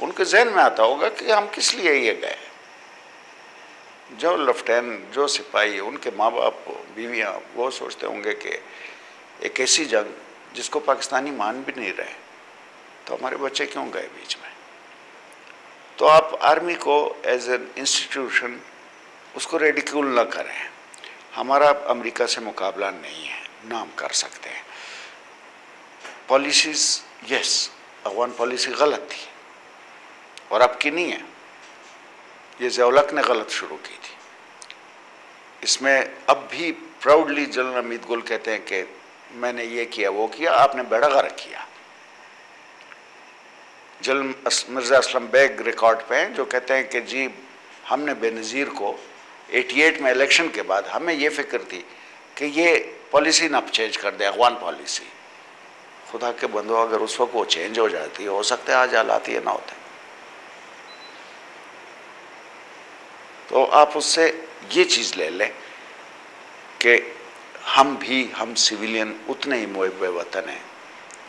उनके जहन में आता होगा कि हम किस लिए ये गए। जो लेफ्टिनेंट, जो सिपाही, उनके माँ बाप, बीवियाँ, वो सोचते होंगे कि एक ऐसी जंग जिसको पाकिस्तानी मान भी नहीं रहे, तो हमारे बच्चे क्यों गए बीच में। तो आप आर्मी को एज एन इंस्टीट्यूशन उसको रेडिक्यूल ना करें। हमारा अमेरिका से मुकाबला नहीं है, ना हम कर सकते हैं। पॉलिसीज, यस, अफगान पॉलिसी गलत थी और अब की नहीं है, ये ज़िया-उल-हक ने गलत शुरू की थी। इसमें अब भी प्राउडली जनरल हमीद गुल कहते हैं कि मैंने ये किया वो किया, आपने बेड़ा गर्क किया। जनरल मिर्ज़ा असलम बेग रिकॉर्ड पे हैं जो कहते हैं कि जी हमने बेनज़ीर को 88 में इलेक्शन के बाद हमें ये फिक्र थी कि ये पॉलिसी ना चेंज कर दे, अफगान पॉलिसी। खुदा के बंदो, अगर उस वक्त वो चेंज हो जाती है, हो सकता है आज हालात ये ना होते। तो आप उससे ये चीज़ ले लें कि हम सिविलियन उतने ही मुहिब वतन हैं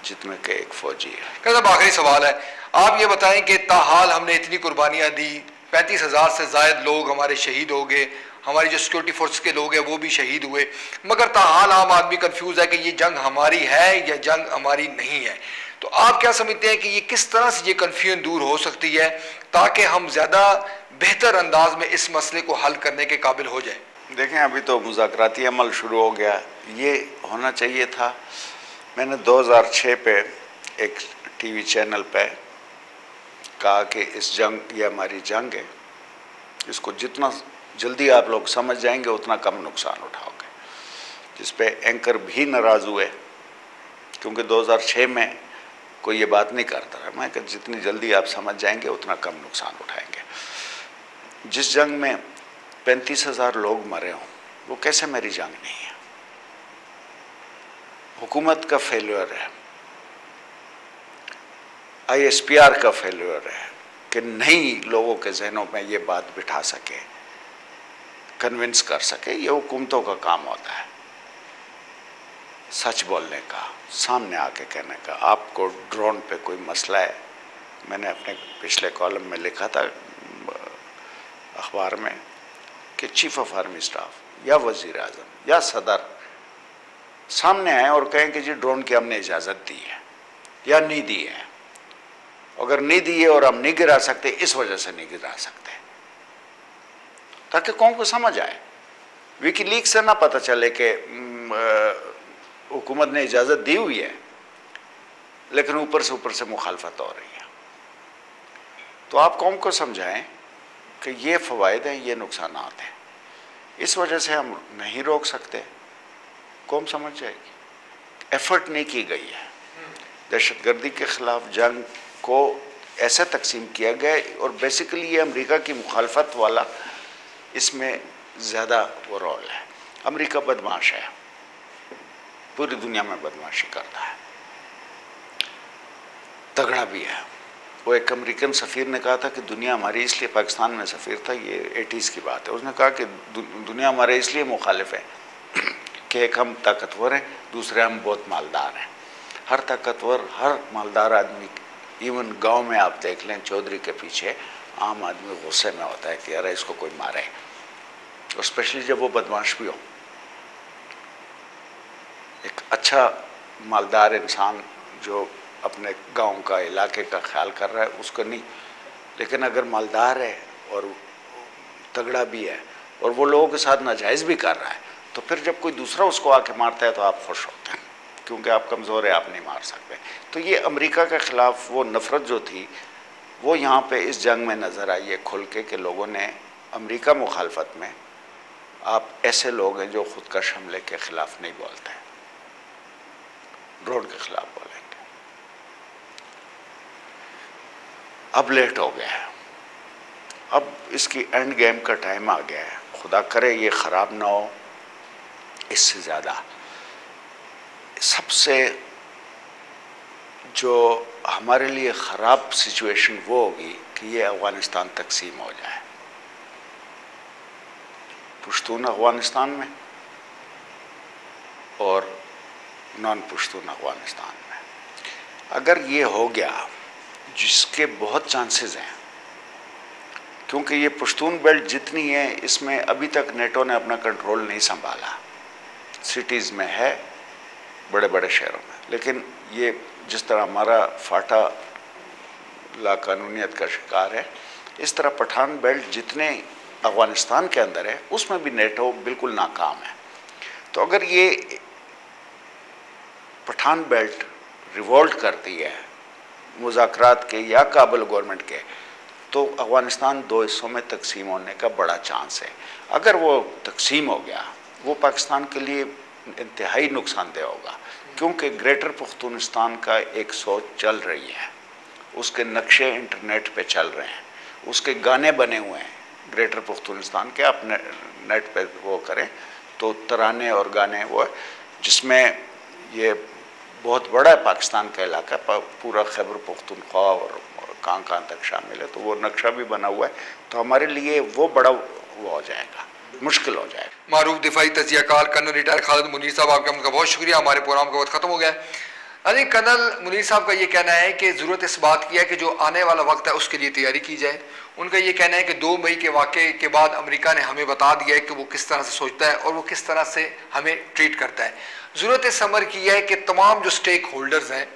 जितने के एक फौजी है। साहब आखिरी सवाल है, आप ये बताएं कि ताहाल हमने इतनी कुर्बानियाँ दी, 35,000 से ज़ायद लोग हमारे शहीद हो गए, हमारी जो सिक्योरिटी फोर्स के लोग हैं वो भी शहीद हुए, मगर ताहाल आम आदमी कंफ्यूज है कि ये जंग हमारी है या जंग हमारी नहीं है। तो आप क्या समझते हैं कि ये किस तरह से ये कन्फ्यूजन दूर हो सकती है ताकि हम ज़्यादा बेहतर अंदाज में इस मसले को हल करने के काबिल हो जाए? देखें, अभी तो मुज़ाकराती अमल शुरू हो गया, ये होना चाहिए था। मैंने 2006 पे एक टीवी चैनल पे कहा कि इस जंग, ये हमारी जंग है, इसको जितना जल्दी आप लोग समझ जाएंगे उतना कम नुकसान उठाओगे। जिस पे एंकर भी नाराज़ हुए क्योंकि 2006 में कोई ये बात नहीं करता रहा। मैं कि जितनी जल्दी आप समझ जाएंगे उतना कम नुकसान उठाएंगे। जिस जंग में 35,000 लोग मरे हों, वो कैसे मेरी जंग नहीं है? हुकूमत का फेल्योर है, ISPR का फेल्योर है कि नहीं लोगों के जहनों में ये बात बिठा सके, कन्विंस कर सके। ये हुकूमतों का काम होता है, सच बोलने का, सामने आके कहने का। आपको ड्रोन पे कोई मसला है, मैंने अपने पिछले कॉलम में लिखा था अखबार में कि चीफ ऑफ आर्मी स्टाफ या वजीर आजम या सदर सामने आए और कहें कि जी ड्रोन की हमने इजाज़त दी है या नहीं दी है। अगर नहीं दी है और हम नहीं गिरा सकते, इस वजह से नहीं गिरा सकते, ताकि कौन को समझ आए। विकीलीक से ना पता चले कि हुकूमत ने इजाज़त दी हुई है लेकिन ऊपर से मुखालफत हो रही है। तो आप कौम को समझाएं कि ये फ़वायद हैं, ये नुकसानात हैं, इस वजह से हम नहीं रोक सकते। कौम समझ जाएगी। एफर्ट नहीं की गई है। दहशतगर्दी के ख़िलाफ़ जंग को ऐसे तकसीम किया गया और बेसिकली ये अमेरिका की मुखालफत वाला इसमें ज़्यादा वो रोल है। अमेरिका बदमाश है, पूरी दुनिया में बदमाशी करता है, तगड़ा भी है। वो एक अमेरिकन सफ़ीर ने कहा था कि दुनिया हमारी इसलिए, पाकिस्तान में सफ़ीर था, ये 80s की बात है, उसने कहा कि दुनिया हमारे इसलिए मुखालिफ है कि एक हम ताकतवर हैं, दूसरे हम बहुत मालदार हैं। हर ताकतवर, हर मालदार आदमी, इवन गांव में आप देख लें, चौधरी के पीछे आम आदमी गुस्से में होता है कि यार इसको कोई मारे, और स्पेशली जब वो बदमाश भी हो। एक अच्छा मालदार इंसान जो अपने गांव का, इलाके का ख्याल कर रहा है उसको नहीं, लेकिन अगर मालदार है और तगड़ा भी है और वो लोगों के साथ नाजायज़ भी कर रहा है, तो फिर जब कोई दूसरा उसको आके मारता है तो आप खुश होते हैं क्योंकि आप कमज़ोर है, आप नहीं मार सकते। तो ये अमेरिका के ख़िलाफ़ वो नफ़रत जो थी वो यहाँ पे इस जंग में नज़र आई है खुल के कि लोगों ने अमेरिका मुखालफत में, आप ऐसे लोग हैं जो ख़ुदकश हमले के ख़िलाफ़ नहीं बोलते हैं, ड्रोन के ख़िलाफ़ बोलेंगे। अब लेट हो गया है, अब इसकी एंड गेम का टाइम आ गया है। खुदा करे ये ख़राब ना हो। इससे ज़्यादा सबसे जो हमारे लिए ख़राब सिचुएशन वो होगी कि ये अफ़गानिस्तान तकसीम हो जाए, पुश्तून अफ़गानिस्तान में और नॉन पुश्तून अफ़गानिस्तान में। अगर ये हो गया, जिसके बहुत चांसेस हैं, क्योंकि ये पश्तून बेल्ट जितनी है इसमें अभी तक नेटो ने अपना कंट्रोल नहीं संभाला। सिटीज़ में है, बड़े बड़े शहरों में, लेकिन ये जिस तरह हमारा फाटा लाकानूनियत का शिकार है, इस तरह पठान बेल्ट जितने अफ़गानिस्तान के अंदर है उसमें भी नेटो बिल्कुल नाकाम है। तो अगर ये पठान बेल्ट रिवोल्ट करती है मुज़ाकरात के या काबुल गवर्नमेंट के, तो अफ़गानिस्तान दो हिस्सों में तकसीम होने का बड़ा चांस है। अगर वो तकसीम हो गया, वो पाकिस्तान के लिए इंतहाई नुकसानदेह होगा, क्योंकि ग्रेटर पख्तूनिस्तान का एक सोच चल रही है, उसके नक्शे इंटरनेट पे चल रहे हैं, उसके गाने बने हुए हैं ग्रेटर पख्तूनिस्तान के। आप नेट पे वो करें तो तराने और गाने वो है, जिसमें ये बहुत बड़ा है पाकिस्तान का इलाका, पूरा खैबर पख्तूनख्वा और कहाँ तक शामिल है, तो वो नक्शा भी बना हुआ है। तो हमारे लिए वो बड़ा वो हो जाएगा, मुश्किल हो जाएगा। मारूफ दिफाई तजियाकार कर्नल रिटायर खालिद मुनीर साहब, आपका उनका बहुत शुक्रिया। हमारे प्रोग्राम का वक्त खत्म हो गया है। अरे कर्नल मुनीर साहब का ये कहना है कि ज़रूरत इस बात की है कि जो आने वाला वक्त है उसके लिए तैयारी की जाए। उनका ये कहना है कि 2 मई के वाक़े के बाद अमेरिका ने हमें बता दिया है कि वो किस तरह से सोचता है और वो किस तरह से हमें ट्रीट करता है। ज़रूरत इस अमर की है कि तमाम जो स्टेक होल्डर्स हैं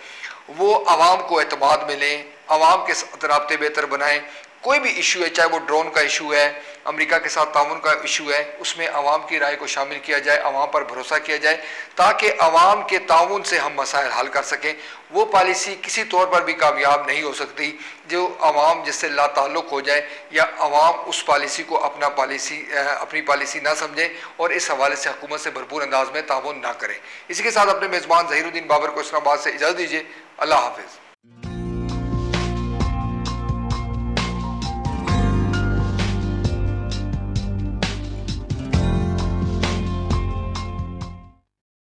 वो आवाम को एतमाद में लें, आवाम के साथ राब्ते बेहतर बनाएं। कोई भी इशू है, चाहे वो ड्रोन का इशू है, अमेरिका के साथ ताउन का इशू है, उसमें आवाम की राय को शामिल किया जाए, आवाम पर भरोसा किया जाए, ताकि आवाम के ताउन से हम मसाइल हल कर सकें। वो पॉलिसी किसी तौर पर भी कामयाब नहीं हो सकती जो आवाम जिससे लाताल्लुक़ हो जाए या आवाम उस पॉलिसी को अपनी पॉलिसी ना समझे और इस हवाले से हुकूमत से भरपूर अंदाज में ताउन ना करें। इसी के साथ अपने मेज़बान ज़हीरुद्दीन बाबर को इस्लामाबाद से इजाज़त दीजिए। अल्लाह हाफिज़।